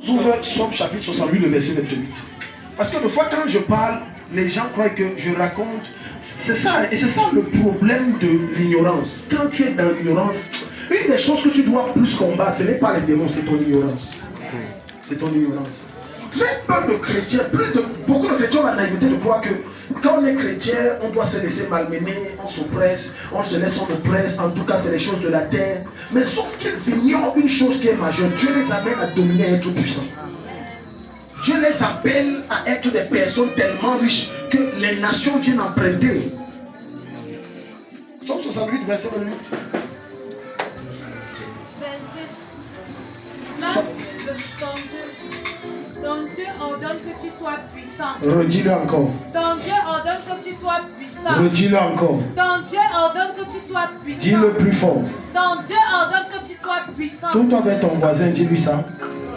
Trouve Somme chapitre 68, le verset 28. Parce que des fois, quand je parle, les gens croient que je raconte. C'est ça, et c'est ça le problème de l'ignorance. Quand tu es dans l'ignorance, une des choses que tu dois plus combattre, ce n'est pas les démons, c'est ton ignorance. C'est ton ignorance. Très peu de chrétiens, beaucoup de chrétiens ont la naïveté de croire que quand on est chrétien, on doit se laisser malmener, on s'oppresse, on se laisse, on oppresse, en tout cas c'est les choses de la terre. Mais sauf qu'ils ignorent une chose qui est majeure, Dieu les amène à dominer, à être puissants. Dieu les appelle à être des personnes tellement riches que les nations viennent emprunter. Somme 68, verset 28. Ton Dieu ordonne que tu sois puissant. Redis-le encore. Ton Dieu ordonne que tu sois puissant. Redis-le encore. Ton Dieu ordonne que tu sois puissant. Dis-le plus fort. Ton Dieu ordonne que tu sois puissant. Tout avec ton voisin, dis-lui ça.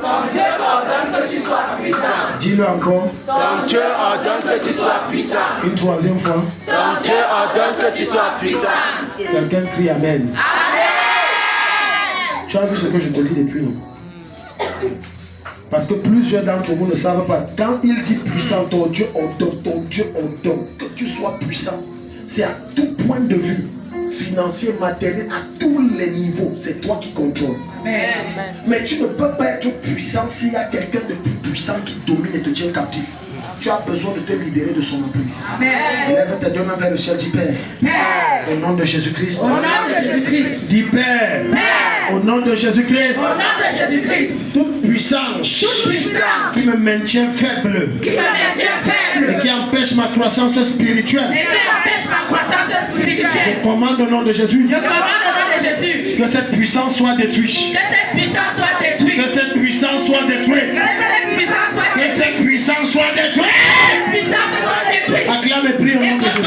Ton Dieu ordonne que tu sois puissant. Dis-le encore. Ton Dieu ordonne que tu sois puissant. Une troisième fois. Ton Dieu ordonne que tu sois puissant. Quelqu'un crie Amen. Amen. Tu as vu ce que je te dis depuis, non? Parce que plusieurs d'entre vous ne savent pas. Quand il dit puissant, ton Dieu ordonne que tu sois puissant. C'est à tout point de vue. Financier, matériel, à tous les niveaux. C'est toi qui contrôles. Amen. Mais tu ne peux pas être puissant s'il y a quelqu'un de plus puissant qui domine et te tient captif. Tu as besoin de te libérer de son emprise. Lève tes deux mains vers le ciel, dis Père. Au nom de Jésus-Christ. Au nom de Jésus-Christ. Dis Père. Au nom de Jésus-Christ. Au nom de Jésus-Christ. Toute puissance. Qui me maintient faible. Qui me maintient faible. Et qui empêche ma croissance spirituelle. Et qui empêche ma croissance spirituelle. Je commande au nom de Jésus. Je commande au nom de Jésus. Que cette puissance soit détruite. Que cette puissance soit détruite. Que cette puissance soit détruite. Que cette puissance soit Que détruite. cette puissance soit détruite. Cette puissance soit détruite. Acclame et prie au nom de Jésus.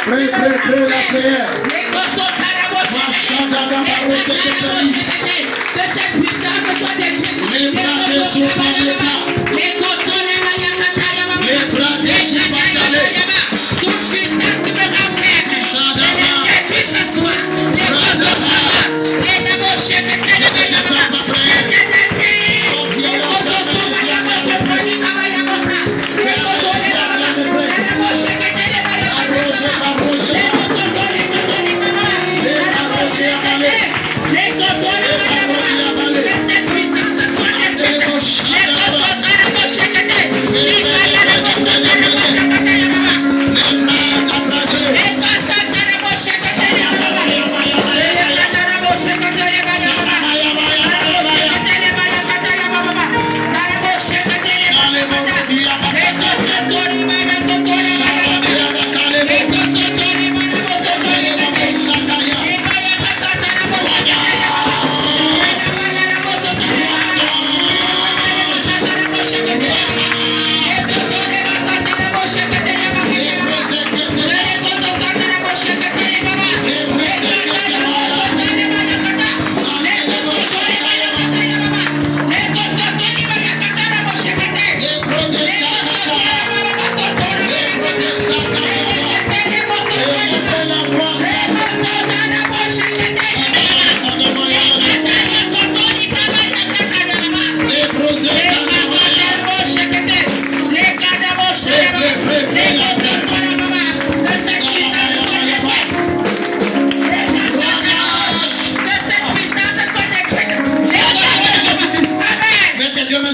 Prie la prière. Que cette puissance soit détruite. Toute puissance qui me rend faible, les détruit ce soir. Les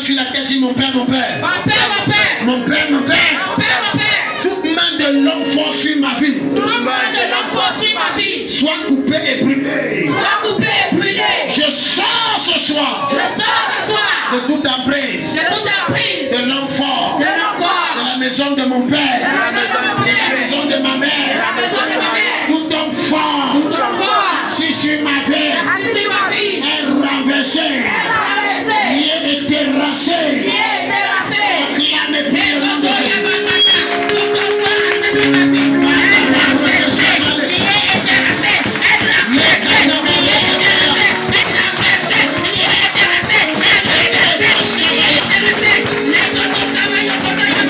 Sur la tête, dit mon père, mon père. Mon père, mon père. Mon père, mon père. Mon père, mon père. Toute main de l'homme fort sur ma vie. Toute main de l'homme fort sur ma vie. Soit coupée et brûlée. Soit coupée et brûlée. Je sors ce soir. Je sors ce soir. De toute emprise. De toute emprise. De l'homme fort. De l'homme fort. De la maison de mon père. De la maison de mon père. De la maison de ma mère. De la maison de ma mère. Tout homme fort. Tout homme fort. Si sur ma vie. Assis sur ma vie. Est renversé. Est renversé. Lié et terrassé. Lié et terrassé. Acclame et prie au nom de Jésus. Tout homme fort assis sur ma vie. Est renversé. Lié et terrassé. Est renversé. Lié et terrassé. Est renversé. Lié et terrassé. Est renversé. Lié et terrassé. Les autres travaillent au côté de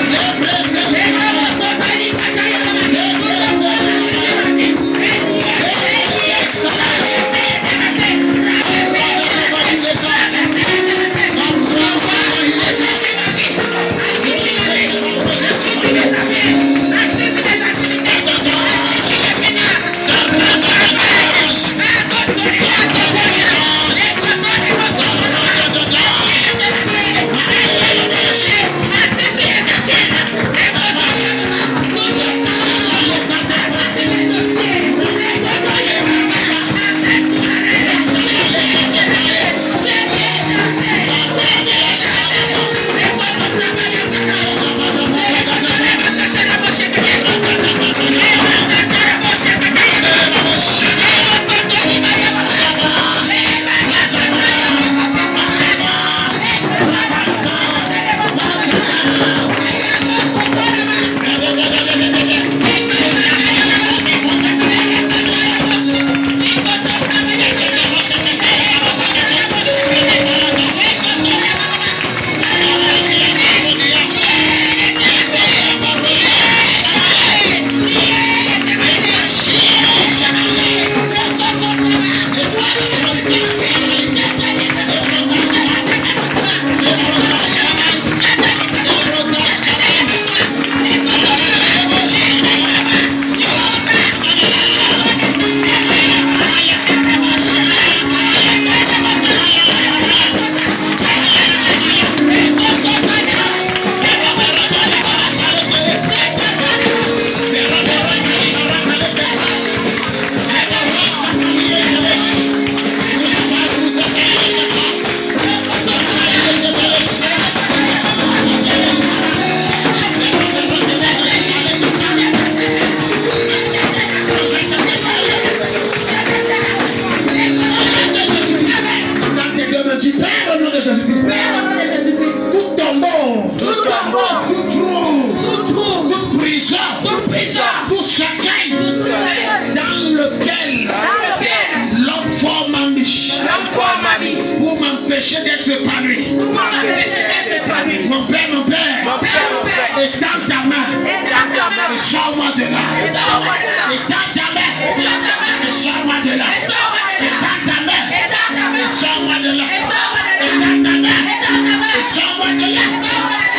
dit Père au nom de Jésus-Christ. Père, au nom de Jésus-Christ. Tout tombeau, Tout tombeau, tout trou, tout trou, toute prison, toute prison, tout cercueil tout sommeil dans lequel dans lequel l'homme forme ma vie l'homme forme ma vie pour m'empêcher d'être épanoui. pour m'empêcher d'être épanoui. Mon Père, Mon Père, mon Père, étends ta main Étends ta main. et sors-moi de là. Et sors-moi de là. Étends ta main Étends ta main. et sors-moi de là. Et sors-moi de là. Étends ta main Étends ta main. et sors-moi de là. Et sors-moi de là. Étends ta main Étends ta main. et sors-moi de là.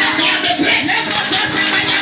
Acclame le prêtre.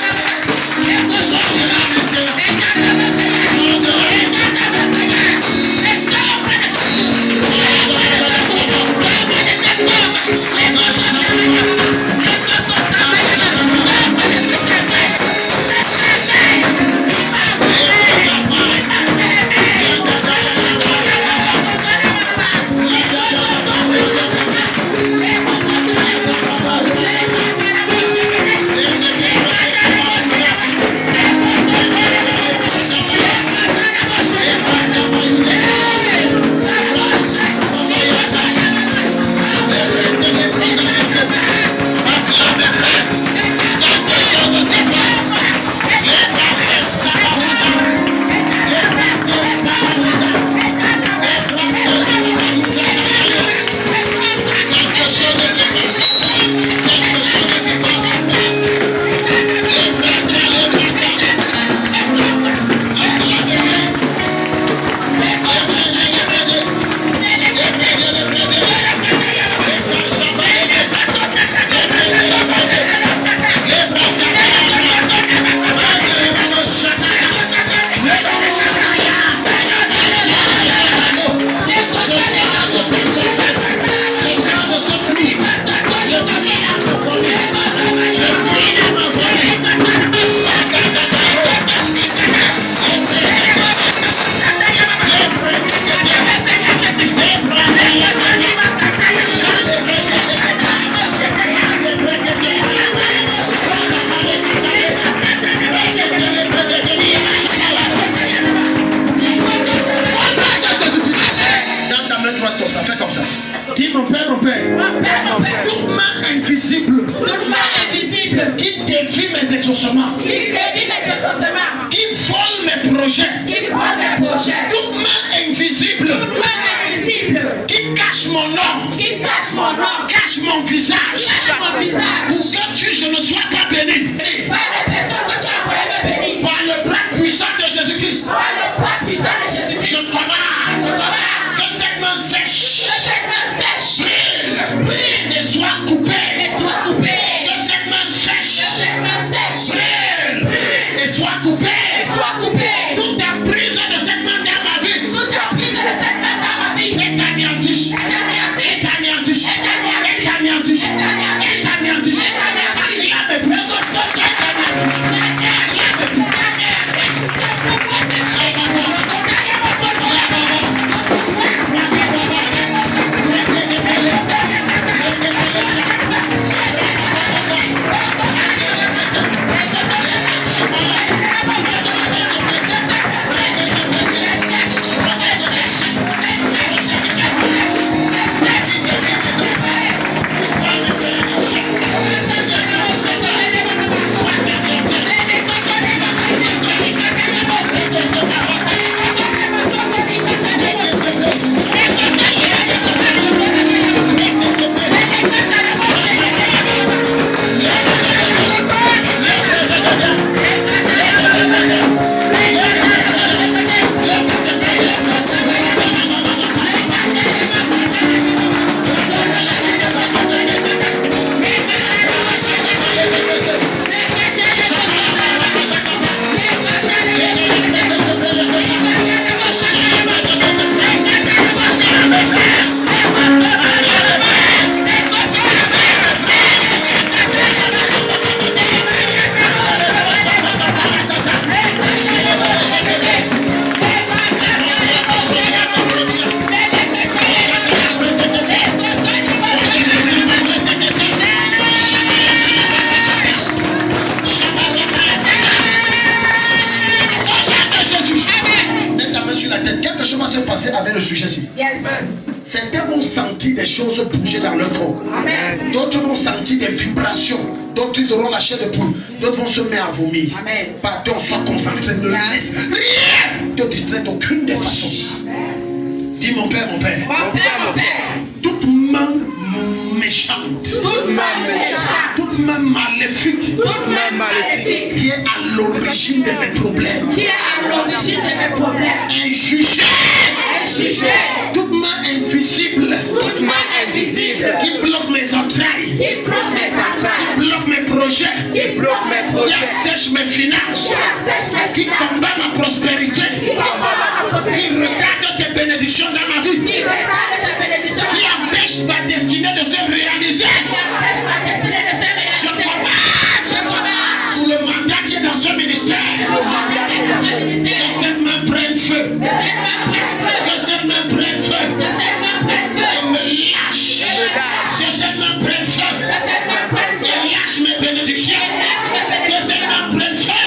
Dis mon Père, Mon Père, mon Père. toute main invisible Toute main invisible qui dévie mes exaucements, qui dévie mes exaucements, qui vole mes projets, qui vole mes projets, toute main invisible toute main invisible qui cache mon nom, qui cache mon nom, cache mon visage, cache mon visage. pour que je ne sois pas béni Par les personnes que tu as envoyées me bénir, par le bras puissant de Jésus-Christ. par le bras puissant de Je Jésus-Christ, commande je commande que cette main sèche que cette main sèche, brûle et soit coupée. et soit coupée, Que cette main sèche que cette main sèche, brûle et soit coupée. et soit coupée. Toute emprise de cette main dans ma vie Toute emprise de cette main dans ma vie est anéantie. est anéantie, Est anéantie. est anéantie, Est anéantie. est anéantie, Est anéantie. est anéantie. Acclame le Père. vont sentir des choses bouger dans leur corps. D'autres vont sentir des vibrations. D'autres ils auront la chair de poule. D'autres vont se mettre à vomir. Pardon, sois concentré. Ne laisse rien te distraire d'aucune des façons. Dis mon Père, mon Père. Mon Père, mon Père. Toute main méchante. Toute main maléfique. Qui est à l'origine de mes problèmes. Injugée. Toute main invisible. Qui bloque mes entrailles. Qui bloque mes projets. Qui assèche mes finances. Qui combat ma prospérité. Qui retarde tes bénédictions dans ma vie. Qui empêche ma destinée de se réaliser. Je combats sous le mandat qui est dans ce ministère. Que cette main prenne feu. Que cette main prenne feu. Et me lâche. Que cette main prenne feu. Et lâche mes bénédictions. Que cette main prenne feu.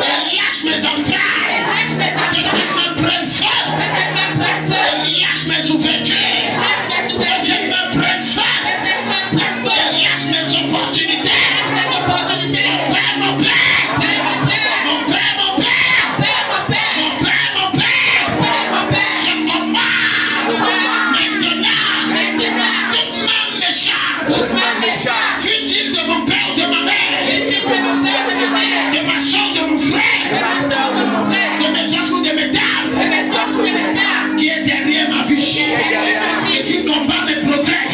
Et lâche mes entrailles. Que cette main prenne feu. Et lâche mes ouvertures. Que cette main prenne feu. Et lâche mes opportunités. Mon Père, mon Père. Mon Père, mon Père. Mon Père, mon Père. Je commande maintenant toute main méchante. Fut-il de mon père ou de ma mère, de ma soeur, de mon frère, de mes oncles ou de mes dames, qui est derrière ma vie et qui combat mes progrès.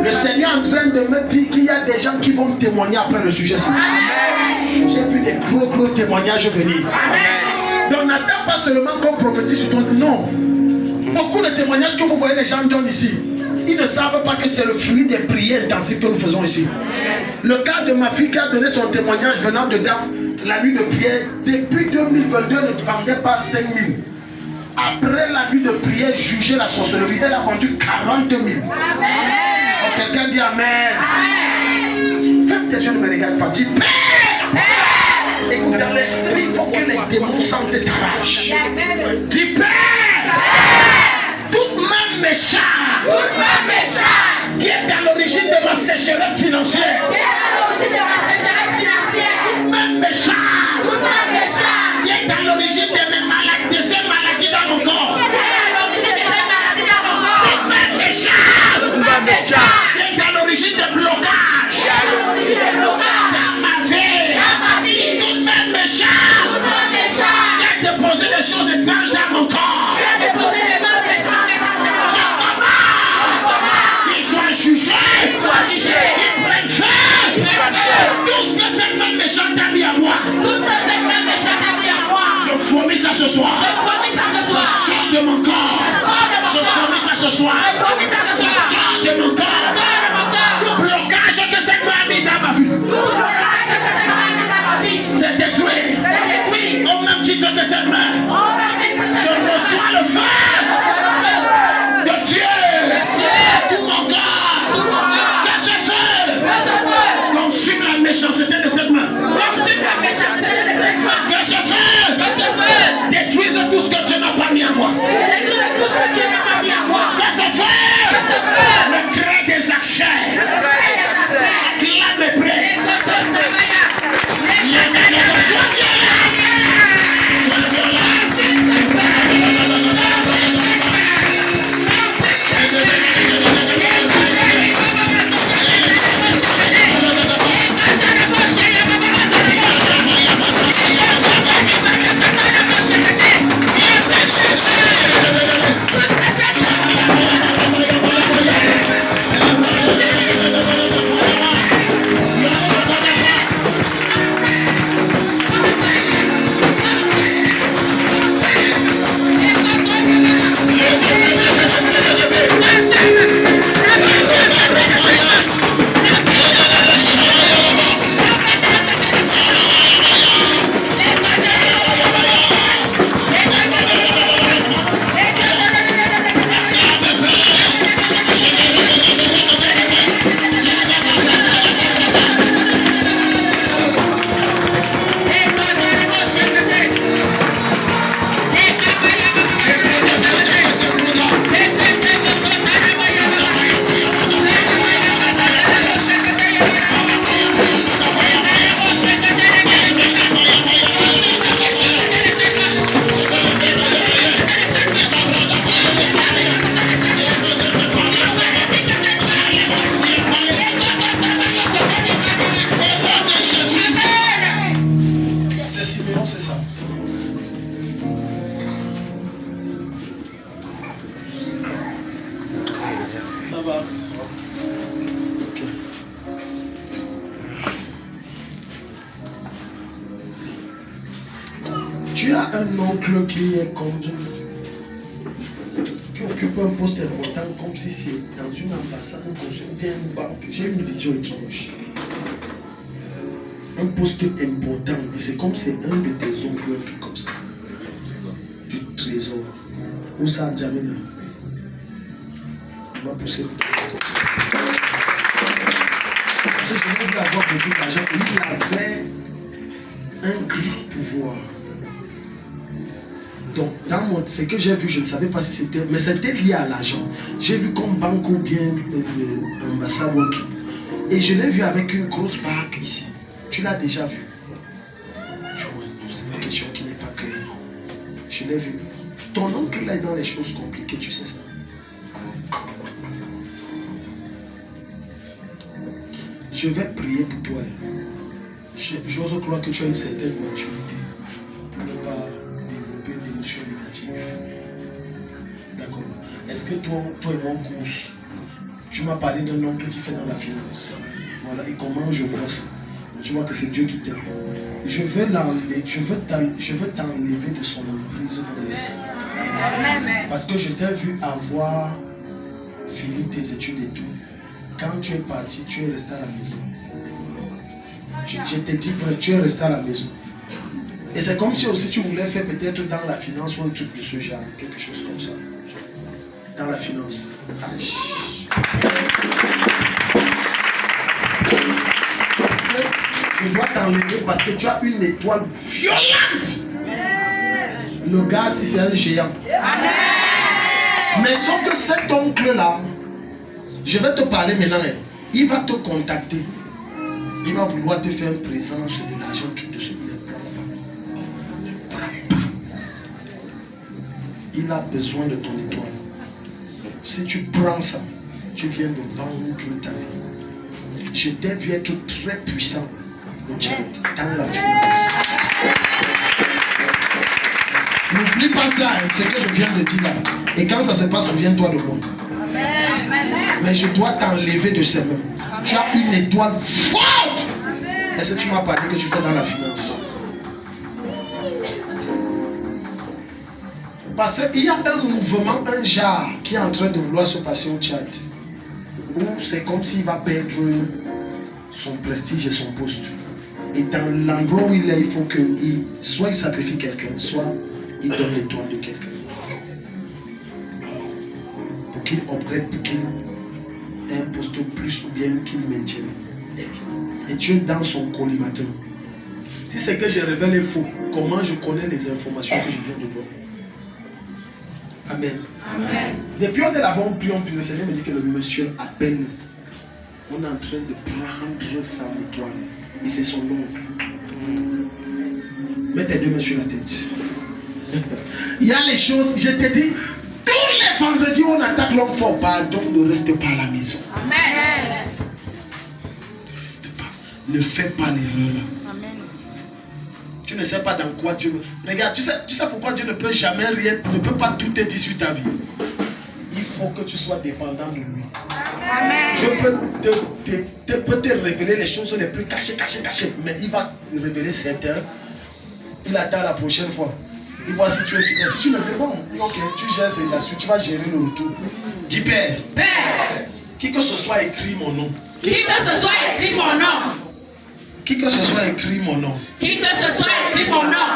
Le Seigneur est en train de me dire qu'il y a des gens qui vont témoigner après le sujet. J'ai vu des gros témoignages venir. Donc n'attends pas seulement qu'on prophétise sur toi. Non. Beaucoup de témoignages que vous voyez les gens donnent ici, ils ne savent pas que c'est le fruit des prières intensives que nous faisons ici. Le cas de ma fille qui a donné son témoignage venant de la nuit de prière, depuis 2022, ne vendait pas 5 000. Après la nuit de prière, juger la sorcellerie, elle a vendu 40 000. Amen. Oh, quelqu'un dit Amen. Amen. Faites tes yeux, ne me regarde pas. Dis Père. Écoute, dans l'esprit, il faut que les démons sentent ta rage. Dis Père. Toute main méchante qui est à l'origine de ma sécheresse financière. Toute main méchante qui est à l'origine de mes maladies, de ces maladies dans mon corps. Toute main méchante qui est à l'origine de blocages dans ma vie. Toute main méchante qui a déposé des choses étranges dans mon corps. Je commande ce soir. Ça sort de mon corps. Je vomis ça ce soir. Ça sort de mon corps. Tout blocage que cette main a mis dans ma vie. C'est détruit. Au même titre que cette main. Je reçois le feu de Dieu. Tout mon corps. Que ce feu consume la méchanceté de cette main. Que ce feu détruise tout ce que Dieu n'a pas mis à moi. Que ce feu me crée des accès. Acclame mes prêts. Tu as un oncle qui est comme qui occupe un poste important comme si c'est dans une ambassade, bien ou pas. J'ai une vision étrange. Un poste important, et c'est comme c'est un de tes oncles, un truc comme ça. Du trésor. Où ça a jamais là? On va pousser. Parce que je voulais avoir beaucoup d'argent. Il avait un grand pouvoir. Donc, dans ce que j'ai vu, je ne savais pas si c'était, mais c'était lié à l'argent. J'ai vu comme banque ou bien ambassade ou autre. Et je l'ai vu avec une grosse bague ici. Tu l'as déjà vu? C'est une question qui n'est pas claire. Je l'ai vu. Ton oncle est dans les choses compliquées, tu sais ça? Je vais prier pour toi. J'ose croire que tu as une certaine maturité pour ne pas développer d'émotions négatives. D'accord. Est-ce que toi et mon course, tu m'as parlé d'un oncle qui fait dans la finance? Voilà, et comment je vois ça? Tu vois que c'est Dieu qui t'aime. Je veux t'enlever de son emprise dans l'esprit. Parce que je t'ai vu avoir fini tes études et tout. Quand tu es parti, tu es resté à la maison. Je t'ai dit que tu es resté à la maison. Et c'est comme si aussi tu voulais faire peut-être dans la finance ou un truc de ce genre, quelque chose comme ça. Dans la finance. Tu dois t'enlever parce que tu as une étoile violente. Le gars, si c'est un géant. Mais sauf que cet oncle-là, je vais te parler maintenant, il va te contacter. Il va vouloir te faire un présent de l'argent, tu te souviens. Ne prends pas. Il a besoin de ton étoile. Si tu prends ça, tu viens de vendre ta vie. Je t'ai vu être très puissant dans la finance. N'oublie pas ça, ce que je viens de dire là. Et quand ça se passe, souviens-toi de moi. Mais je dois t'enlever de ces mains. Tu as une étoile forte. Est-ce que tu m'as pas dit que tu fais dans la finance? Parce qu'il y a un mouvement, un genre qui est en train de vouloir se passer au Tchad. Où c'est comme s'il va perdre son prestige et son poste. Et dans l'endroit où il est, il faut qu'il soit il sacrifie quelqu'un, soit il donne l'étoile de quelqu'un. Pour qu'il upgrade, pour qu'il ait un poste plus ou bien qu'il maintienne. Et Dieu dans son collimateur. Si c'est que je révèle est faux, comment je connais les informations que je viens de voir? Amen. Amen. Depuis on est là-bas, on prie, le Seigneur me dit que le monsieur appelle. On est en train de prendre sa étoile. Et c'est son oncle. Mets tes deux mains sur la tête. Il y a les choses, je te dis, tous les vendredis on attaque l'homme fort. Pardon, ne reste pas à la maison. Amen. Ne reste pas. Ne fais pas l'erreur là. Amen. Tu ne sais pas dans quoi Dieu veut. Regarde, tu sais pourquoi Dieu ne peut jamais rien, ne peut pas tout te dire sur ta vie. Il faut que tu sois dépendant de lui. Amen. Dieu peut te révéler les choses les plus cachées. Mais il va te révéler certaines. Il attend la prochaine fois. Il voit si tu es fidèle. Si tu ne fais pas, ok, tu gères la suite, tu vas gérer le retour. Dis Père. Père. Qui que ce soit écrit mon nom. Qui que ce soit écrit mon nom. Qui que ce soit écrit mon nom. Qui que ce soit écrit mon nom.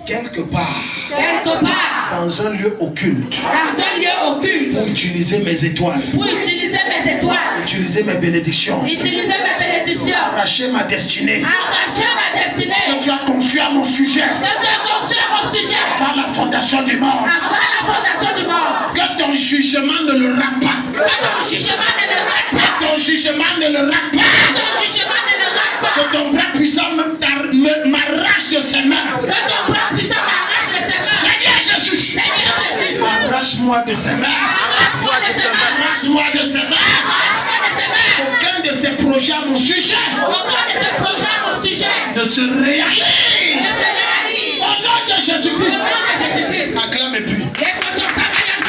Quelque part. Quelque part. Dans un lieu occulte. Dans un lieu occulte. Pour utiliser mes étoiles. Pour utiliser mes étoiles. Utiliser mes bénédictions. Utiliser mes bénédictions. Arracher ma destinée. Arracher ma destinée. Que tu as conçu à mon sujet. Que tu as conçu à mon sujet. Avant la fondation du monde. Avant la fondation du monde. Que ton jugement ne le rate pas. Que ton jugement ne le rate pas. Que ton jugement ne le rate pas. Que ton jugement ne le rate pas. Que ton bras puissant m'arrache de ses mains. Que ton bras puissant m'arrache de ses mains. Seigneur Jésus. Seigneur Jésus. Arrache-moi de ses mains. Arrache-moi de ses mains. Arrache-moi de ses mains. Arrache-moi de ses mains. Aucun de ces projets à mon sujet. Aucun de ces projets à mon sujet ne se réalise. ne se réalise. Au nom de Jésus-Christ. Au nom de Jésus-Christ. Acclame et prie.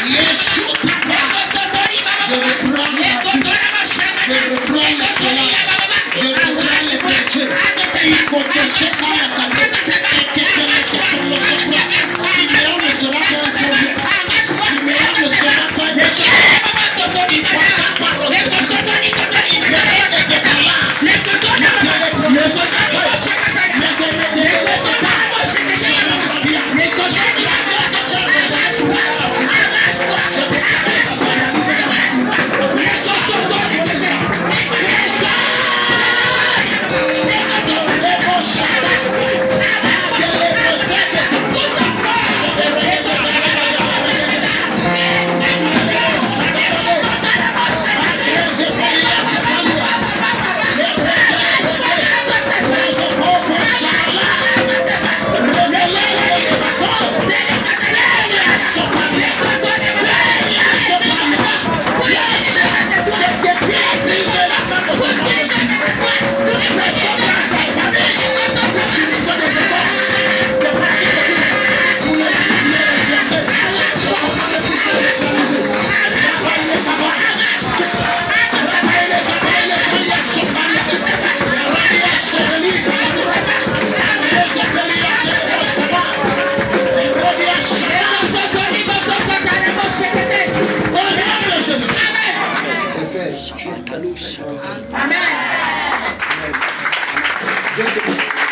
Les Je reprends je reprends l'excellence. Je reprends les blessés. Il faut que ce soit la tête. Et que le Siméon ne sera pas un projet. Siméon ne sera pas un échec.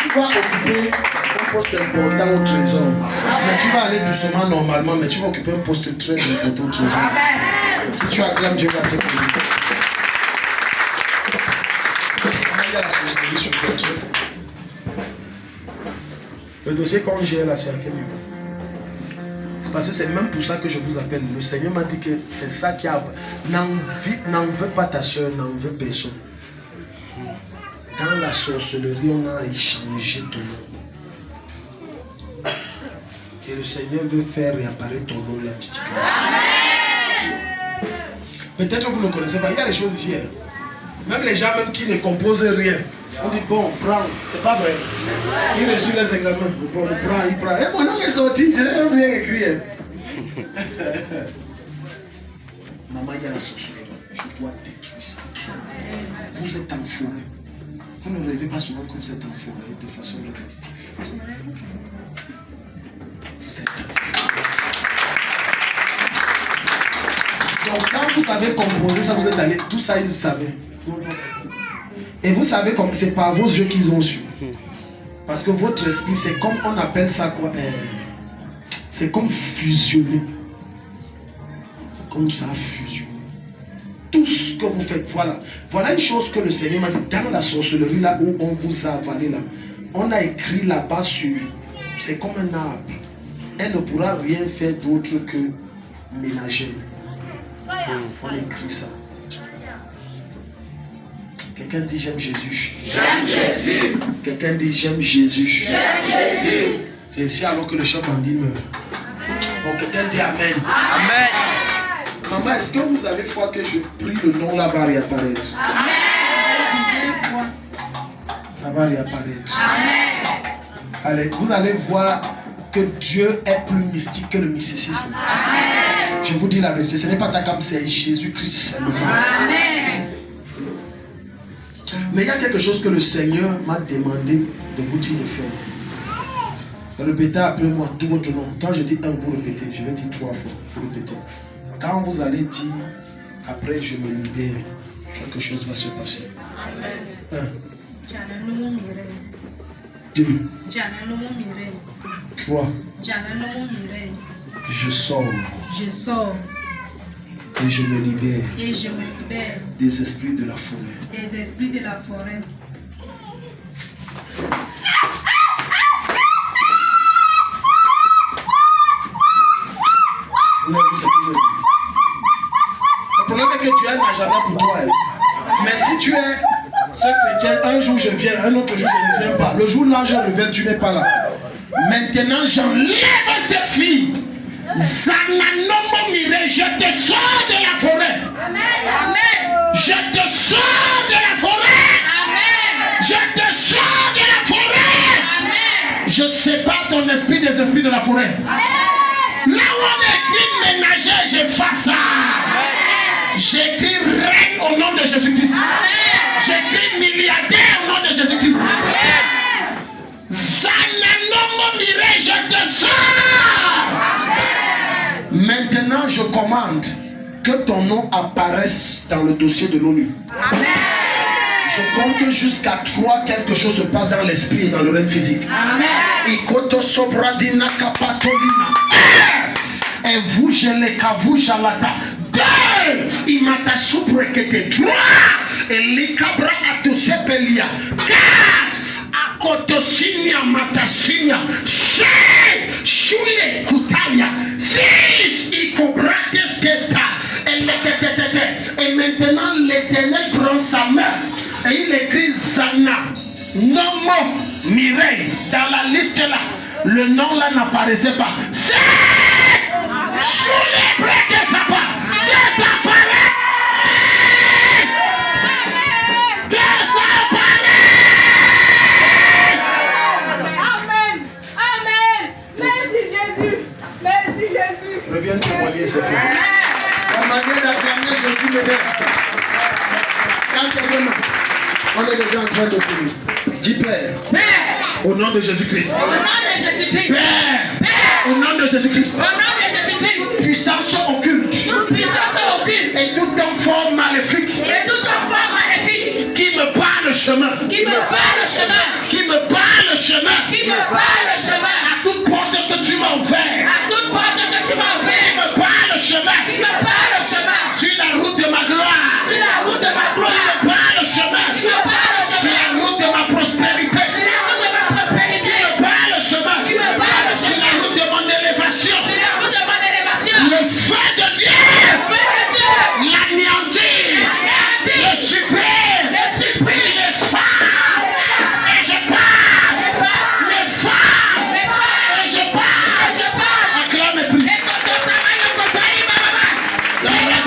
Tu vas occuper un poste important au trésor. Mais tu vas aller doucement normalement, mais tu vas occuper un poste très important au trésor. Si tu acclames, Dieu va te bénir. Le dossier qu'on gère là, c'est à quel niveau? C'est parce que c'est même pour ça que je vous appelle. Le Seigneur m'a dit que c'est ça qui a... N'en veux pas ta soeur, n'en veux personne. Dans la sorcellerie, on a échangé ton nom. Et le Seigneur veut faire réapparaître ton nom là mystiquement. Peut-être que vous ne connaissez pas, il y a des choses ici. Hein. Même les gens même qui ne composent rien. On dit bon, prends, c'est pas vrai. Il reçut les examens. Bon, il prend. Et mon nom est sorti, je n'ai rien écrit. Hein. Maman, il y a la sorcellerie. Je dois détruire ça. Vous êtes en forêt. Vous ne rêvez pas souvent que vous êtes en forêt de façon répétitive. Vous êtes en forêt. Donc quand vous avez composé ça, vous êtes allé, tout ça ils savaient. Et vous savez comme c'est par vos yeux qu'ils ont su. Parce que votre esprit, c'est comme on appelle ça quoi, c'est comme fusionner. C'est comme ça fusionner. Tout ce que vous faites, voilà. Voilà une chose que le Seigneur m'a dit dans la sorcellerie, là où on vous a avalé là. On a écrit là-bas sur, c'est comme un arbre. Elle ne pourra rien faire d'autre que ménager. On a écrit ça. Quelqu'un dit j'aime Jésus. J'aime Jésus. Quelqu'un dit j'aime Jésus. J'aime Jésus. C'est ici alors que le chef bandit meurt. Donc quelqu'un dit Amen. Amen. Maman, est-ce que vous avez foi que je prie le nom là va réapparaître? Amen. Ça va réapparaître. Amen. Allez, vous allez voir que Dieu est plus mystique que le mysticisme. Amen. Je vous dis la vérité, ce n'est pas ta cam, c'est Jésus-Christ seulement. Amen. Mais il y a quelque chose que le Seigneur m'a demandé de vous dire de faire. Répétez après moi tout votre nom. Quand je dis un, vous répétez. Je vais dire 3 fois. Vous répétez. Quand vous allez dire après je me libère, quelque chose va se passer. 1, 2, 3. Je sors Je sors et je me libère et je me libère des esprits de la forêt. des esprits de la forêt. Vous avez vu ce que je dis? Le problème est que tu as un agenda pour toi. Mais si tu es ce chrétien, un jour je viens, un autre jour je ne viens pas. Le jour là je reviens, tu n'es pas là. Maintenant j'enlève cette fille. Zananomo Mire, je te sors de la forêt. Amen. Je te sors de la forêt. Amen. Je te sors de la forêt. Amen. Je sépare ton esprit des esprits de la forêt. Là où on écrit ménager, j'efface ça. J'écris reine au nom de Jésus-Christ. J'écris milliardaire au nom de Jésus-Christ. Zananomo Mire, je te sors. Maintenant, je commande que ton nom apparaisse dans le dossier de l'ONU. Je compte jusqu'à 3, quelque chose se passe dans l'esprit et dans le règne physique. Ikoto sobradina kapatolina. Et vous, je les kavu jalata. 2, imata suprekete. 3, et likabra atosepelia. 4, akotosinia matasinia. 5, shule kutalia. 6, ikobrates testa. Et maintenant, l'Éternel prend sa main et il écrit Zana, Nomo, Mireille. Dans la liste là, le nom là n'apparaissait pas. C'est Choulé Breke Papa. Désapparaît. Amen. Amen. Merci Jésus. Merci Jésus. Reviens témoigner, c'est fait. La manière d'acclamer Jésus le Père. On est déjà en train de finir. Dis Père. Père. Au nom de Jésus-Christ. Au nom de Jésus-Christ. Père. Père. Au nom de Jésus-Christ. Au nom de Jésus-Christ. Puissance occulte. Toute puissance occulte. Et toute forme maléfique. Et toute forme maléfique. Qui me barre le chemin. Qui me barre le chemin. Qui me barre le chemin. Qui me barre le chemin. À toute porte que tu m'as ouverte. À toute porte que tu m'as Qui ouverte. me barre le chemin. Qui me barre le chemin. Sur la route de ma gloire. Sur la route de ma Qui gloire. me barre le chemin. Qui me barre le Sur chemin. la route de ma prospérité. Sur la route de ma prospérité. Qui me barre le chemin. Qui me barre le Sur la chemin. route de mon élévation. Sur la route de mon élévation. Le feu de Dieu. Feu de Dieu. L'anéantir. L'anéantir. Le supprime. Le supprime. L'efface. Et je passe. L'efface. Et je passe. Je passe. Acclame et prie. Et quand on s'en va, on s'en va, maman.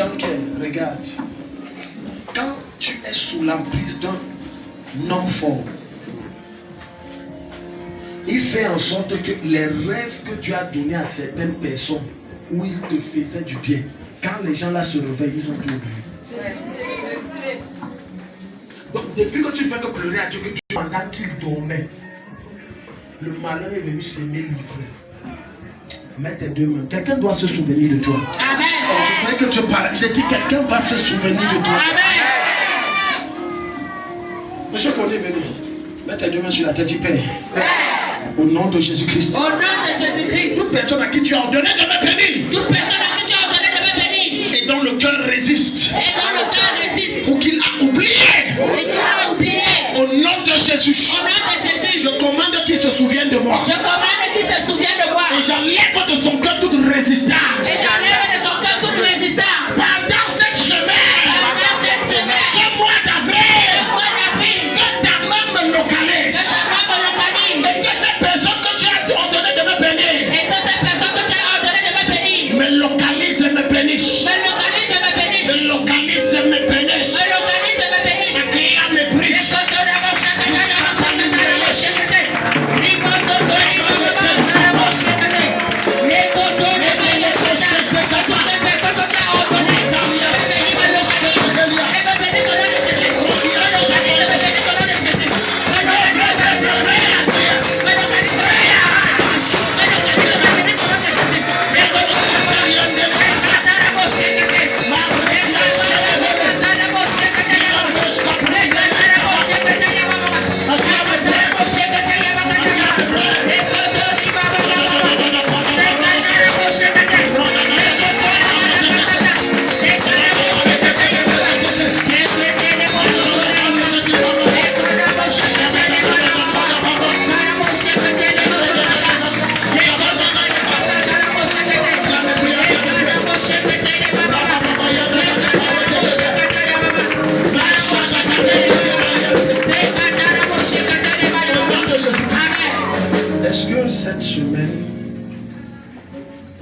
Jean-Pierre, regarde. Quand tu es sous l'emprise d'un homme fort, il fait en sorte que les rêves que tu as donnés à certaines personnes où il te faisait du bien, quand les gens là se réveillent, ils ont tout oublié. Donc depuis que tu ne fais que pleurer à Dieu, que tu pendant qu'il dormait, le malheur est venu s'aimer livrer. Mets tes deux mains. Quelqu'un doit se souvenir de toi. Amen. Je voudrais que tu parles. J'ai dit quelqu'un va se souvenir de toi. Amen. Monsieur Condé, venez. Mets tes deux mains sur la tête du Père. Au nom de Jésus-Christ. Au nom de Jésus-Christ. Toute personne à qui tu as ordonné de me bénir. Toute personne à qui tu as ordonné de me bénir. Et dont le cœur résiste. Et dont le cœur résiste. Ou qu'il a oublié. Et qu'il a oublié. Au nom de Jésus. Au nom de Jésus. Je commande qu'il se souvienne de moi. Je commande qu'il se souvienne de moi. Et j'enlève de son cœur toute résistance. Et j'enlève de son cœur toute résistance. Pendant cette semaine. Pendant cette semaine. Ce mois d'avril. Ce mois d'avril. Que ta main me localise. Que ta main me localise. Et que ces personnes que tu as ordonné de me bénir. Et que ces personnes que tu as ordonné de me bénir. Me localise et me bénisse. Me localise et me bénisse. Me localise et me bénisse. Me localise et me bénisse. Et qu'il a mépris. Et que tu as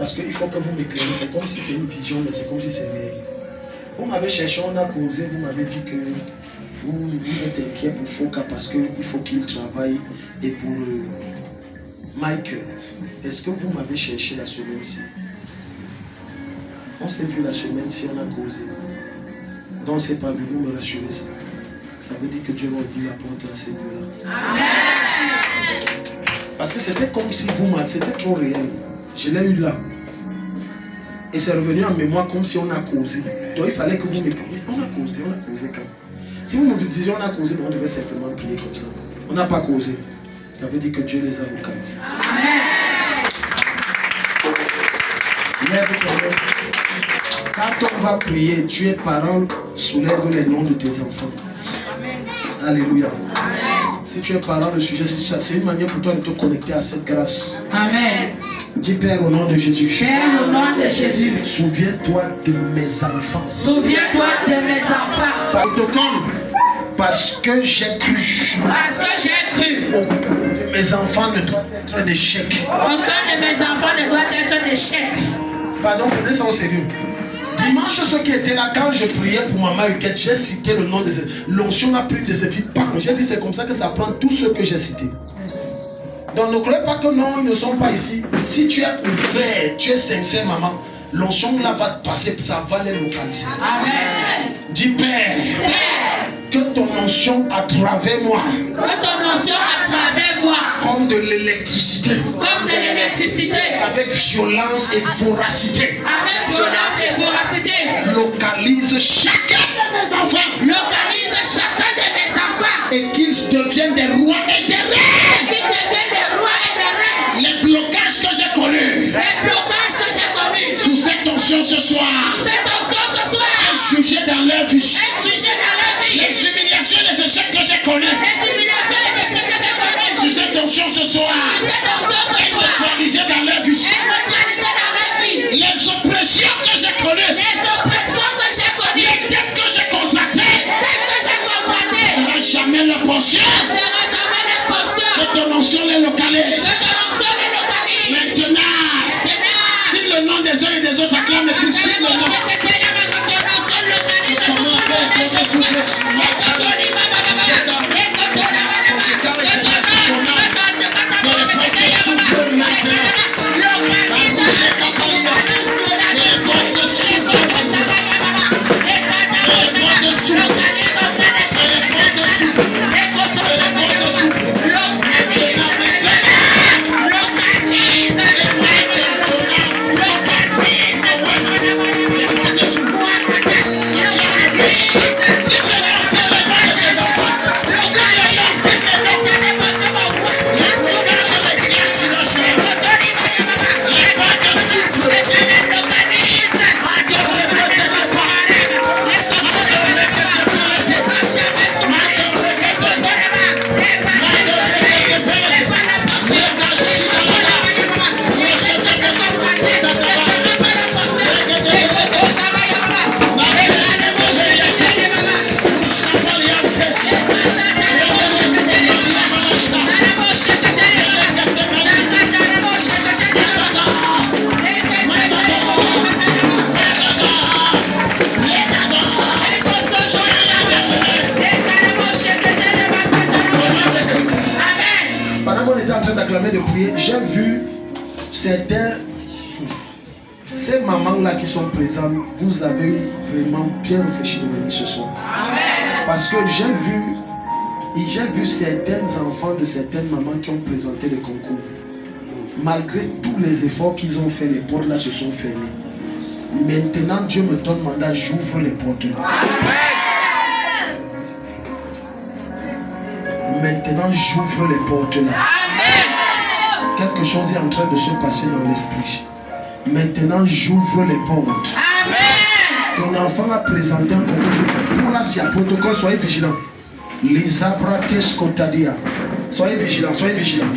Parce qu'il faut que vous m'éclairez. C'est comme si c'est une vision, mais c'est comme si c'est réel. Vous m'avez cherché, on a causé, vous m'avez dit que vous êtes inquiet pour Foka parce qu'il faut qu'il travaille. Et pour Michael, est-ce que vous m'avez cherché la semaine-ci? On s'est vu la semaine-ci, on a causé. Donc on ne s'est pas vu, vous me rassurez ça. Ça veut dire que Dieu va ouvrir la porte à ces deux-là. Amen. Parce que c'était comme si vous m'avez, c'était trop réel. Je l'ai eu là. Et c'est revenu en mémoire comme si on a causé. Donc il fallait que vous m'écoutiez. On a causé quand? Si vous me disiez on a causé, on devait simplement prier comme ça. On n'a pas causé. Ça veut dire que Dieu les a localisés. Amen. Quand on va prier, tu es parent, soulève les noms de tes enfants. Amen. Alléluia. Amen. Si tu es parent, le sujet, c'est une manière pour toi de te connecter à cette grâce. Amen. Dis Père au nom de Jésus. Père au nom de Jésus. Souviens-toi de mes enfants. Souviens-toi de mes enfants. Protocole. Parce que j'ai cru. Parce que j'ai cru. Aucun de mes enfants ne doit être un échec. Aucun de mes enfants ne doit être un échec. Pardon, prenez ça au sérieux. Dimanche, ceux qui étaient là, quand je priais pour Maman Huguette, j'ai cité le nom de l'onction a pris de ses filles. J'ai dit c'est comme ça que ça prend tous ceux que j'ai cités. Donc ne croyez pas que non, ils ne sont pas ici. Si tu es ouvert, tu es sincère, maman, l'onction là va te passer, ça va les localiser. Amen. Dis Père, que ton onction à travers moi. Que ton onction à travers moi. Comme de l'électricité. Comme de l'électricité. Avec violence et voracité. Avec violence et voracité. Localise chacun de mes enfants. Localise chacun de mes enfants. Et qu'ils deviennent des rois et des reines. Qu'ils deviennent des rois et des reines. Les blocages que j'ai connus. Les blocages que j'ai connus. Sous cette onction ce soir. Sous cette onction ce soir. Est jugé dans leur vie. Est jugé dans leur vie. Les humiliations et les échecs que j'ai connus. Les humiliations et les échecs que j'ai connus. Sous cette onction ce soir. Sous cette onction ce soir. Neutralisé dans leur vie. Et neutralisé dans leur vie. Les oppressions que j'ai connues. Les oppressions que j'ai connues. Les dettes que j'ai contractées. Les dettes que j'ai contractées. Ne sera jamais leur portion. Ne sera jamais leur portion. Que ton onction les localise. Que ton onction les localise. Maintenant. Si le nom des uns et des autres acclame le Christ, le nom. De prier, j'ai vu ces mamans-là qui sont présentes, vous avez vraiment bien réfléchi de venir ce soir. Parce que j'ai vu certains enfants de certaines mamans qui ont présenté le concours. Malgré tous les efforts qu'ils ont fait, les portes là se sont fermées. Maintenant, Dieu me donne mandat, j'ouvre les portes là. Maintenant, j'ouvre les portes là. Quelque chose est en train de se passer dans l'esprit. Maintenant, j'ouvre les portes. Ton enfant a présenté un concours. Pour là, c'est un protocole, soyez vigilants. Les abrates scotadia. Soyez vigilants, soyez vigilants.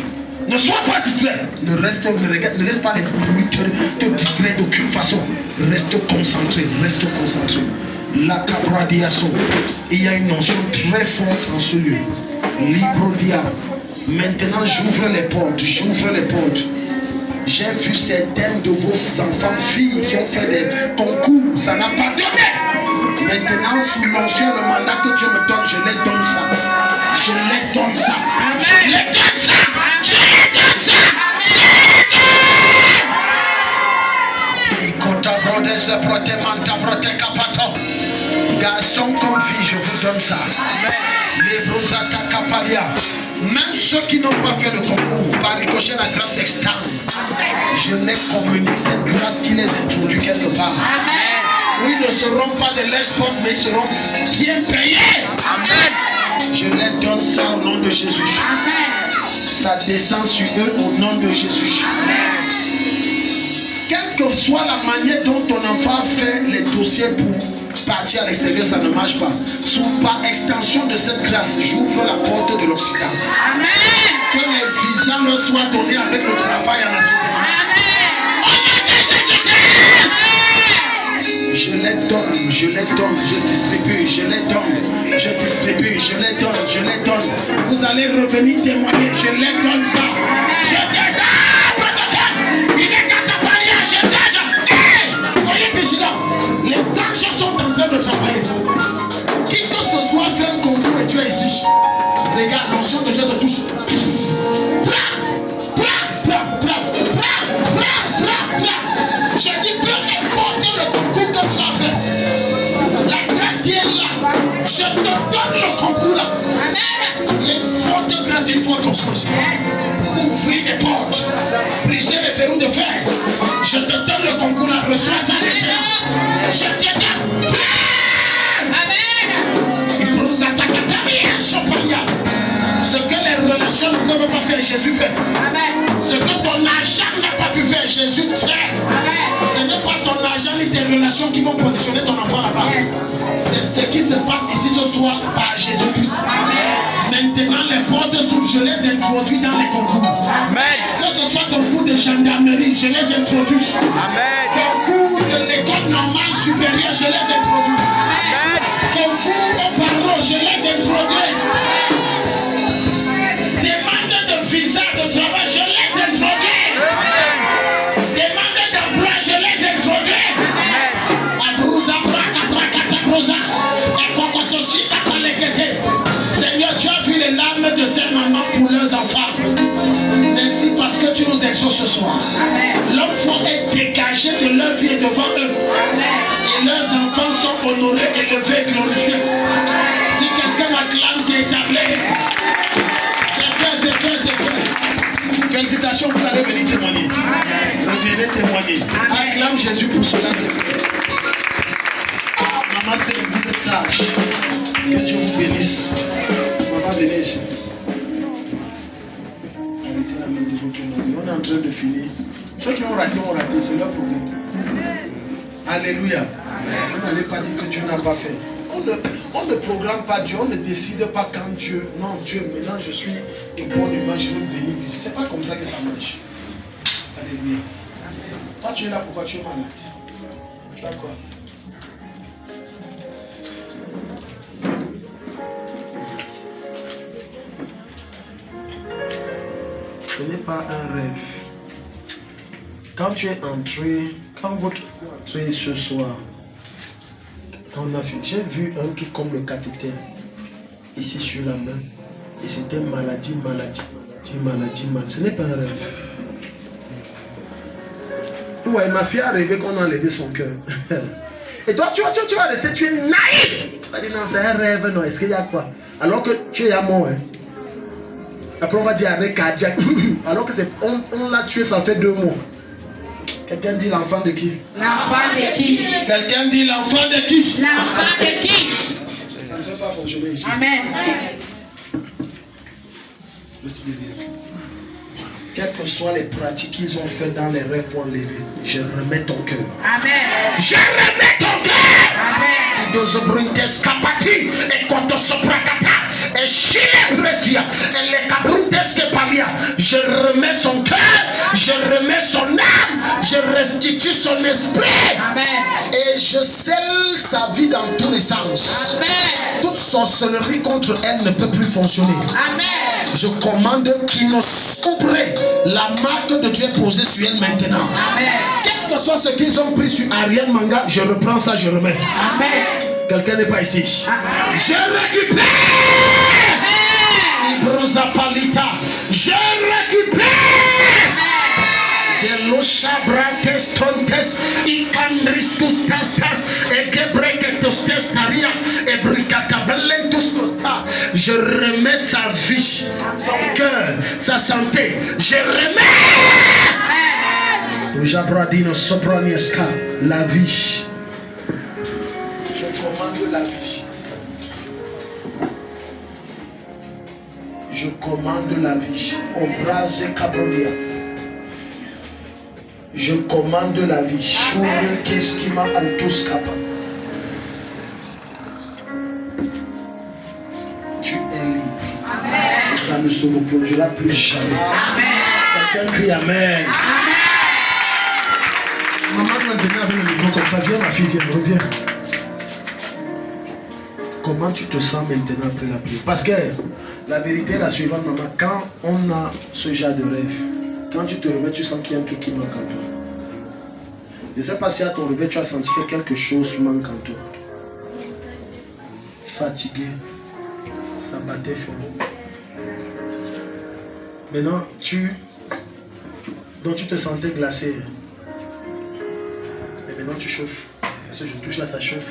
Ne sois pas distrait. Ne laisse pas les bruits te distraire d'aucune façon. Reste concentré, reste concentré. La cabradiaso. Il y a une notion très forte en ce lieu. Librodia. Maintenant, j'ouvre les portes, j'ouvre les portes. J'ai vu certaines de vos enfants, filles qui ont fait des concours, ça n'a pas donné. Maintenant, sous l'onction, le mandat que Dieu me donne, je les donne ça. Je les donne ça. Amen. Je les donne ça. Je les donne ça. Garçon comme fille, je vous donne ça. Les brosata capalia. Même ceux qui n'ont pas fait le concours, par ricochet la grâce externe, je les communique cette grâce qui les introduit quelque part. Amen. Oui, ils ne seront pas de lèche-porte, mais ils seront bien payés. Amen. Je les donne ça au nom de Jésus. Amen. Ça descend sur eux au nom de Jésus. Amen. Quelle que soit la manière dont ton enfant fait les dossiers pour partir à l'extérieur, ça ne marche pas. Sous par extension de cette grâce, j'ouvre la porte de l'Occident. Amen. Que les visas leur soient donnés avec le travail en Afrique. Amen. Je les donne, je les donne, je distribue, je les donne, je distribue, je les donne, je les donne. Vous allez revenir témoigner, je les donne ça. Je te donne. Il est catapalien, je te donne. Soyez vigilants. Les anges sont en train de travailler. Qui que ce soit fait un concours et tu es ici. Regarde, l'onction de Dieu te touche. Je dis peu importe le concours que tu as fait. La grâce qui est là. Je te donne le concours là. Amen. Les fortes grâces, une fois comme ça. Ouvrez les portes. Brisez les verrous de fer. Je te donne le concours là. Reçois ça. Je te donne. Amen. Ce que les relations ne peuvent pas faire, Jésus fait. Amen. Ce que ton argent n'a pas pu faire, Jésus fait. Amen. Ce n'est pas ton argent ni tes relations qui vont positionner ton enfant là-bas. Yes. C'est ce qui se passe ici ce soir par Jésus-Christ. Maintenant, les portes s'ouvrent, je les introduis dans les concours. Amen. Que ce soit concours de gendarmerie, je les introduis. Amen. Concours de l'école normale supérieure, je les introduis. Amen. Concours aux parents, je les introduis. Demande de visa de travail, je les introduis. Demande d'emploi, je les introduis. Abrouza, braca, braca, tabrouza. Et cocoto, maison ce soir. L'enfant est dégagé de leur vie et devant eux. Et leurs enfants sont honorés, élevés, glorifiés. Si quelqu'un acclame, c'est établi. C'est fait. Félicitations, vous allez venir témoigner. Vous venez témoigner. Acclame Jésus pour cela, c'est fait. Maman, vous êtes sage. Que Dieu vous bénisse. Maman, venez ici. Arrêtez la main de votre mari. On est en train de finir. Ceux qui ont raté, c'est leur problème. Alléluia. Vous n'allez pas dire que Dieu n'a pas fait. On ne programme pas Dieu, on ne décide pas quand Dieu. Non, Dieu, maintenant je suis de bonne humeur, je veux venir visiter. C'est pas comme ça que ça marche. Alléluia. Toi, tu es là, pourquoi tu es malade? Tu as quoi? Ce n'est pas un rêve. Quand tu es entré, quand votre entrée ce soir, quand on a fait, j'ai vu un truc comme le cathéter ici sur la main. Et c'était maladie. Ce n'est pas un rêve. Ouais, ma fille a rêvé qu'on a enlevé son cœur. Et toi, tu vas rester, tu es naïf. Tu vas dire non, c'est un rêve, non, est-ce qu'il y a quoi? Alors que tu es à mort. Hein. Après, on va dire arrêt cardiaque. Alors que on l'a tué, ça fait 2 mois. Quelqu'un dit l'enfant de qui? L'enfant de qui? Quelqu'un dit l'enfant de qui? L'enfant de qui? Ça ne peut pas fonctionner ici. Amen. Quelles que soient les pratiques qu'ils ont faites dans les rêves pour enlever, je remets ton cœur. Amen. Je remets ton cœur. Amen. Dos brintes capati et contre sopracata et chile presia et les cabruntes que palia. Je remets son cœur, je remets son âme, je restitue son esprit. Amen. Et je scelle sa vie dans tous les sens. Amen. Toute sorcellerie contre elle ne peut plus fonctionner. Amen. Je commande qu'il nous ouvre. La marque de Dieu est posée sur elle maintenant. Amen. Quel que soit ce qu'ils ont pris sur Ariel Manga, je reprends ça, je remets. Amen. Quelqu'un n'est pas ici. Je récupère. Ibrosa Palita. Je récupère. De l'Oshabrantes Tontes, Icandristus Tastas, et Gebreketos Testaria, et Bricatabelentus Tosta. Je remets sa vie, son cœur, sa santé. Je remets. Jabradino Sobranieska, la vie. Je commande la vie. Je commande la vie. Obrase Cabronia. Je commande la vie. Choure Keskima Altus Kappa. Tu es libre. Amen. Ça ne se reproduira plus jamais. Amen. Quelqu'un crie Amen. Maman doit venir avec le micro comme ça. Viens ma fille, viens, reviens. Comment tu te sens maintenant après la prière? Parce que la vérité est la suivante, maman. Quand on a ce genre de rêve, quand tu te réveilles, tu sens qu'il y a un truc qui manque en toi. Je ne sais pas si à ton réveil, tu as senti que quelque chose manque en toi. Fatigué, ça battait fort. Maintenant, tu te sentais glacé. Et maintenant, tu chauffes. Parce que je touche là, ça chauffe.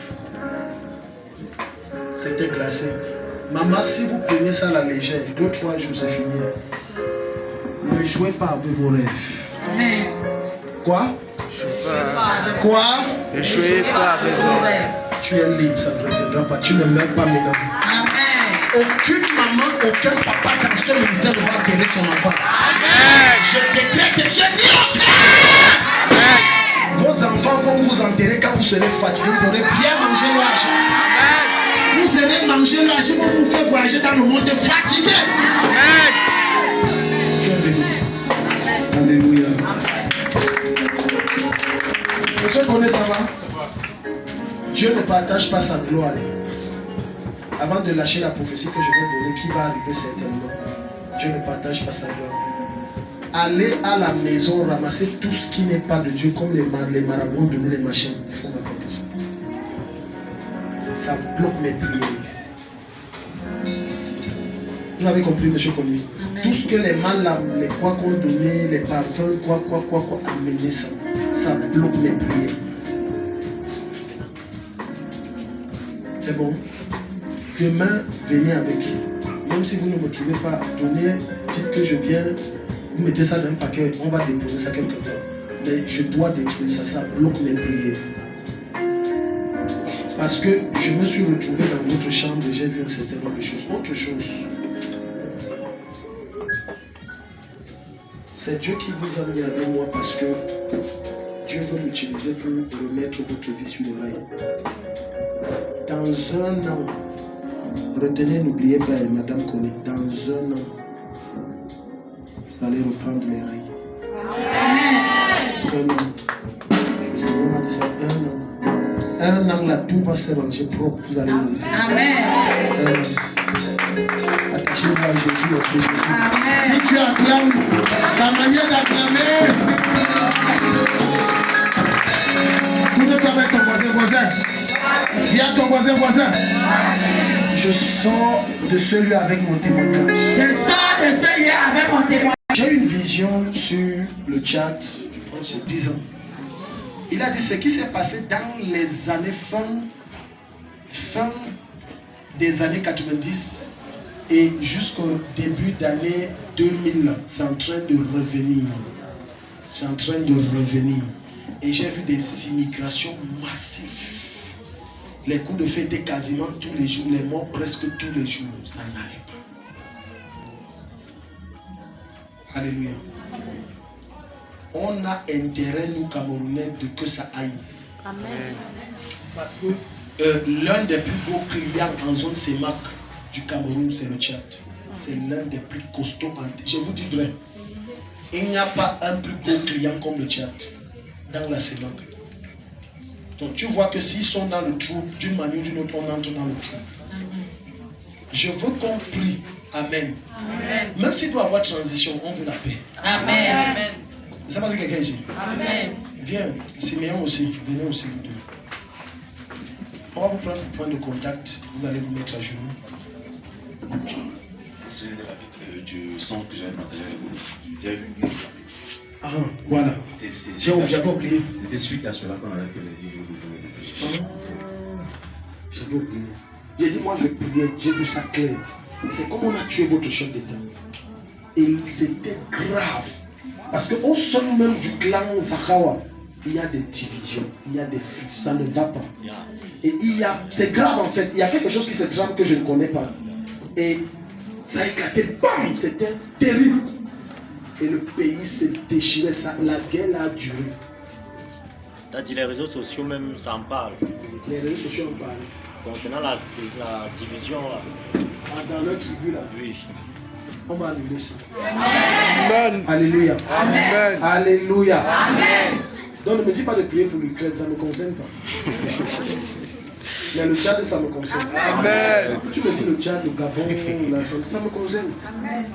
C'était glacé. Maman, si vous prenez ça à la légère, 2-3 jours, c'est fini. Ne jouez pas avec vos rêves. Amen. Quoi? Quoi? Ne jouez pas avec vos rêves. Tu es libre, ça ne reviendra pas. Tu ne meurs pas maintenant. Amen. Aucune maman, aucun papa dans ce ministère ne va enterrer son enfant. Amen. Je décrète et je dis aucun. Amen. Vos enfants vont vous enterrer quand vous serez fatigué. Vous aurez bien mangé l'argent. Amen. Vous aurez mangé l'argent pour vous faire voyager dans le monde fatigué. Amen. Alléluia. Est-ce que vous connaissez ça va? Dieu ne partage pas sa gloire. Avant de lâcher la prophétie que je vais donner, qui va arriver certainement, Dieu ne partage pas sa gloire. Allez à la maison ramasser tout ce qui n'est pas de Dieu, comme les marabouts de les machines. Il faut m'apporter ça. Ça bloque mes prières. Vous avez compris, monsieur Connu? Amen. Tout ce que les mâles, les quoi qu'on donnait, les parfums, quoi, amenez ça. Ça bloque les prières. C'est bon. Demain, venez avec. Même si vous ne me trouvez pas, donnez, dites que je viens, vous mettez ça dans un paquet, on va déposer ça quelque part. Mais je dois détruire ça, ça bloque mes prières. Parce que je me suis retrouvé dans votre chambre et j'ai vu un certain nombre de choses. Autre chose, c'est Dieu qui vous a mis avec moi parce que Dieu veut m'utiliser pour remettre votre vie sur les rails. Dans un an, retenez, n'oubliez pas, Madame Koné, dans un an, vous allez reprendre les rails. Amen. Un an. Le Seigneur m'a dit ça, un an là, tout va se ranger propre, vous allez monter. Amen. Attachez-vous à Jésus aussi. Amen. Si tu acclames, la manière d'acclamer, tout le temps avec ton voisin. Dis à ton voisin. Je sors de ce lieu avec mon témoignage. J'ai une vision sur le chat, je pense que 10 ans. Il a dit ce qui s'est passé dans les années fin des années 90 et jusqu'au début d'année 2000, c'est en train de revenir. Et j'ai vu des immigrations massives. Les coups de feu étaient quasiment tous les jours, les morts presque tous les jours. Ça n'allait pas. Alléluia. On a intérêt, nous Camerounais, de que ça aille. Amen. Parce que l'un des plus beaux clients en zone CEMAC du Cameroun, c'est le Tchad. C'est l'un des plus costauds. Je vous dis vrai. Il n'y a pas un plus beau client comme le Tchad dans la CEMAC. Donc tu vois que s'ils sont dans le trou, d'une manière ou d'une autre, on entre dans le trou. Je veux qu'on prie. Amen. Amen. Même s'il doit y avoir transition, on veut la paix. Amen. Amen. Ça passe quelqu'un ici? Amen. Viens, Siméon aussi, venez aussi vous deux. On va vous prendre un point de contact, vous allez vous mettre à genoux. C'est du son que j'avais partagé avec vous. J'ai vu une ah, voilà. J'avais oublié. C'était suite à cela qu'on avait fait les vidéos de j'avais oublié. J'ai dit, moi je priais, j'ai vu ça clair. C'est comme on a tué votre chef d'État. Et c'était grave. Parce qu'au sein même du clan Zakawa, il y a des divisions, il y a des fuites, ça ne va pas. Et c'est grave en fait, il y a quelque chose qui se trame que je ne connais pas. Et ça a éclaté, bam, c'était terrible. Et le pays s'est déchiré, la guerre a duré. Tu as dit les réseaux sociaux même, ça en parle. Les réseaux sociaux en parlent. Concernant la division là. Ah, dans notre tribu là. Oui. On va annuler ça. Amen. Alléluia. Amen. Alléluia. Amen. Donc ne me dis pas de prier pour l'Ukraine, ça ne me concerne pas. Mais le Tchad, ça me concerne. Amen. Si tu me dis le Tchad, le Gabon, ça me concerne. Amen.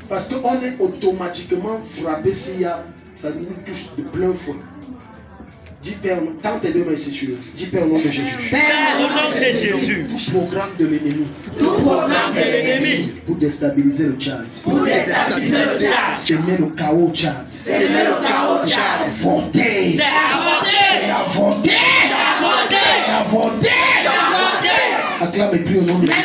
Parce qu'on est automatiquement frappé s'il y a, ça nous touche de plein fouet. Dis Père, tends tes deux mains ici sur eux. Dis Père au nom de Jésus. Père au nom de Jésus. Tout programme de l'ennemi. Tout programme de l'ennemi. Pour déstabiliser le Tchad. Pour déstabiliser le Tchad. Semer le chaos au Tchad. Semer le chaos au Tchad. Avorter. C'est avorter. Avorter. Avorter. Avorter. Acclame et prie au nom de Jésus.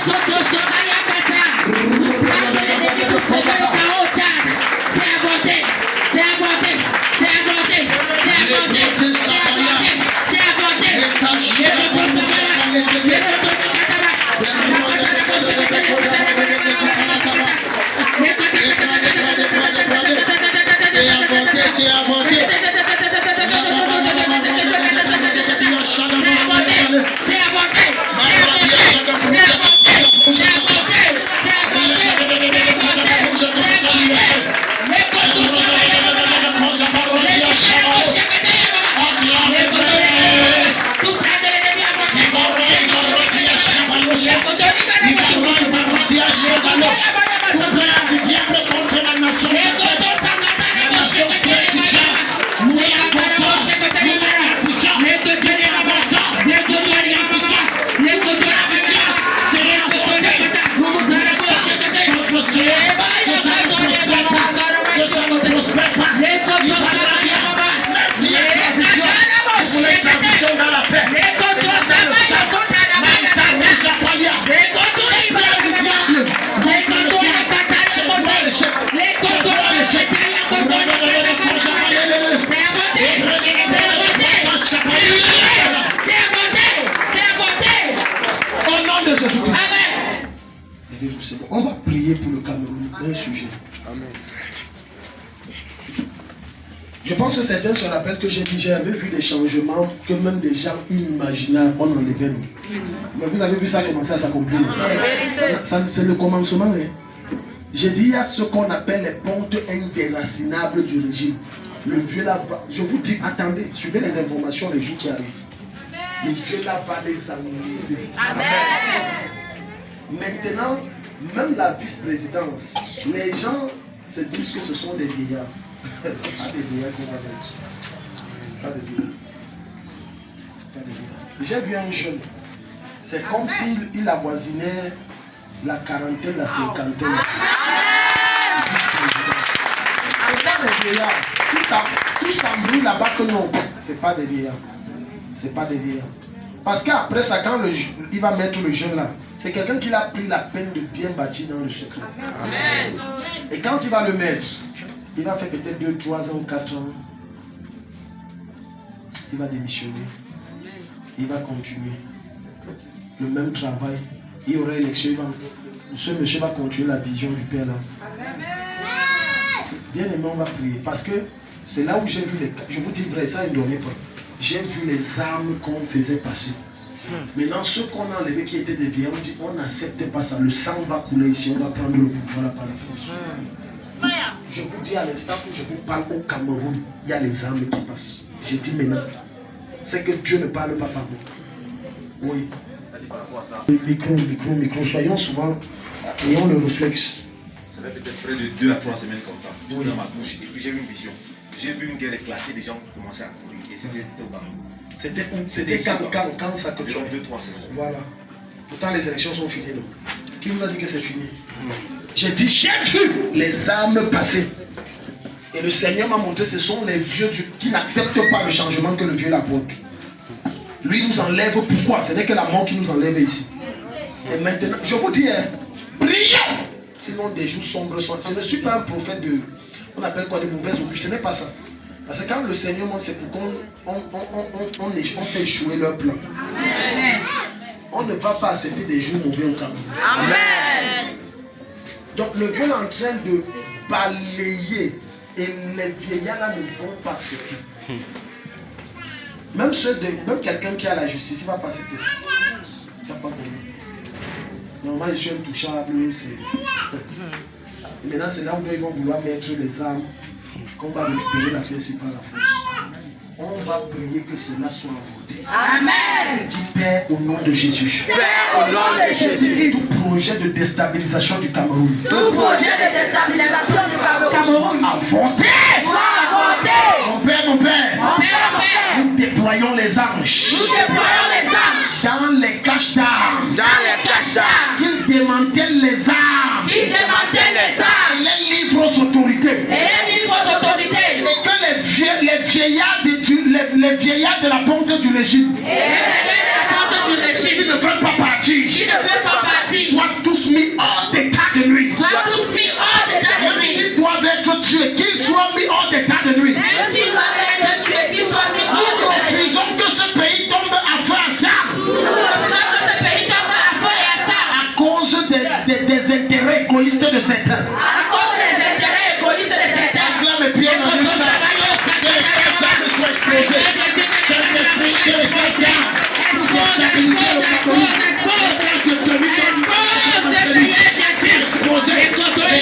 Contre la nation du Tchad. Amen. Je pense que certains se rappellent que j'ai dit, j'avais vu des changements que même des gens inimaginables on enlevait nous. Mais vous avez vu ça commencer à s'accomplir. C'est le commencement. Hein. J'ai dit, il y a ce qu'on appelle les pontes indéracinables du régime. Le vieux là va, je vous dis, attendez, suivez les informations les jours qui arrivent. Le vieux là va les enlever. Maintenant, même la vice-présidence, les gens se disent que ce sont des vieillards. Ce n'est pas des vieillards qu'on va mettre. Pas des vieillards. Pas des vieillards. J'ai vu un jeune. C'est comme s'il avoisinait la quarantaine, la cinquantaine. C'est pas des vieillards. Tout s'embrouille là-bas que non. C'est pas des vieillards. C'est pas des vieillards. Parce qu'après ça, quand il va mettre le jeune là, c'est quelqu'un qui a pris la peine de bien bâtir dans le secret. Amen. Et quand il va le mettre, il va faire peut-être 2, 3 ans ou 4 ans. Il va démissionner. Il va continuer. Le même travail. Il y aura élection. Ce monsieur va continuer la vision du Père là. Bien aimé, on va prier. Parce que c'est là où j'ai vu les... Je vous dis vrai, ça il ne dormait pas. J'ai vu les armes qu'on faisait passer. Maintenant, ceux qu'on a enlevés qui étaient des vieillards, on dit on n'accepte pas ça. Le sang va couler ici, on va prendre le pouvoir par la force. Je vous dis à l'instant où je vous parle au Cameroun, il y a les armes qui passent. Je dis maintenant, c'est que Dieu ne parle pas par nous. Oui. Micro, soyons souvent, ayons le réflexe. Ça fait peut-être près de 2 à 3 semaines comme ça. Je suis dans ma bouche et puis j'ai eu une vision. J'ai vu une guerre éclater, des gens commençaient à courir. Et c'était au Cameroun. C'était quand ça que tu as 2-3 semaines. Voilà. Pourtant les élections sont finies. Donc. Qui vous a dit que c'est fini? J'ai dit, j'ai vu les armes passer. Et le Seigneur m'a montré, ce sont les vieux qui n'acceptent pas le changement que le vieux l'apporte. Lui nous enlève, pourquoi? Ce n'est que la mort qui nous enlève ici. Et maintenant, je vous dis, prions. Sinon des jours sombres sont. Je ne suis pas un prophète de, on appelle quoi, de mauvaises augures, ce n'est pas ça. Parce que quand le Seigneur montre, c'est pour qu'on fait échouer leur plan. Amen. On ne va pas accepter des jours mauvais au Cameroun. Amen. Donc le Dieu est en train de balayer et les vieillards là ne vont pas accepter. Même quelqu'un qui a la justice, il ne va pas accepter ça. Ça va pas pour lui. Normalement, je suis intouchable. Maintenant, c'est là où ils vont vouloir mettre les armes. Qu'on va récupérer la fête par la force. On va prier que cela soit avorté. Amen. Dis Père au nom de Jésus. Père au nom de Jésus. Tout projet de déstabilisation du Cameroun. Tout projet de déstabilisation du Cameroun. Avorté. Avorté. Mon Père, mon Père. Mon Père, mon Père. Nous déployons les anges. Nous déployons les anges. Dans les caches d'armes. Dans les caches d'armes. Ils démantèlent les armes. Ils démantèlent les armes. Et les livrent aux autorités. Et les livrent aux autorités. Et que les vieillards de la ponte du régime. Et les vieillards de la ponte du régime. Ils ne veulent pas partir. Ils ne veulent pas partir. Soient tous mis hors d'état de nuit. Soient tous mis hors d'état de nuit. S'ils doivent être tués, qu'ils soient mis hors d'état de nuit. Même s'ils doivent être tués, qu'ils soient mis hors d'état de nuit. Nous refusons que ce pays tombe à feu à ça. Nous refusons que ce pays tombe à feu et à ça. À cause des intérêts égoïstes de certains. À cause des intérêts égoïstes de certains. Acclame et prie dans le sang. Que les caches d'armes soient explosées. Saint-Esprit, que les caches d'armes soient déstabilisées au Cameroun. Exposez les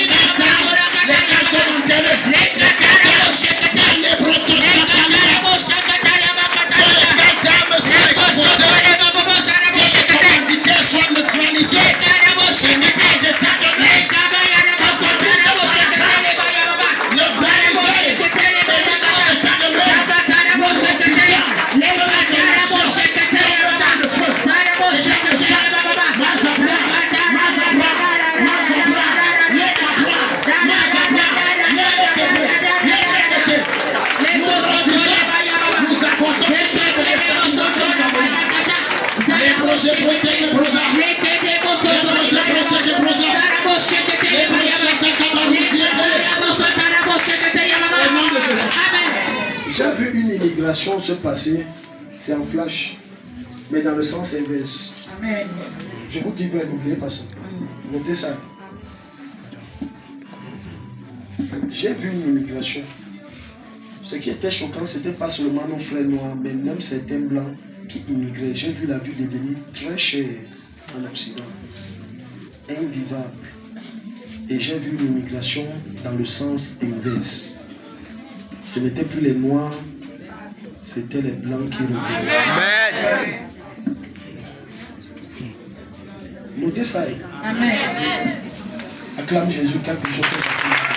caches d'armes, les cartons enterrés, les cartons, les brotos satanés. Que les caches d'armes soient exposées. Que les commanditaires soient neutralisés. D'état de nuit. J'ai vu une immigration se passer, c'est en flash, mais dans le sens inverse. Amen. Je vous dis vrai, n'oubliez pas ça. Notez ça. J'ai vu une immigration. Ce qui était choquant, ce n'était pas seulement nos frères noirs, mais même certains blancs qui immigraient. J'ai vu la vie devenir très chère en Occident, invivable. Et j'ai vu l'immigration dans le sens inverse. Ce n'était plus les noirs, c'était les blancs qui revenaient. Amen. Notez ça. Amen. Acclame Jésus quelque chose.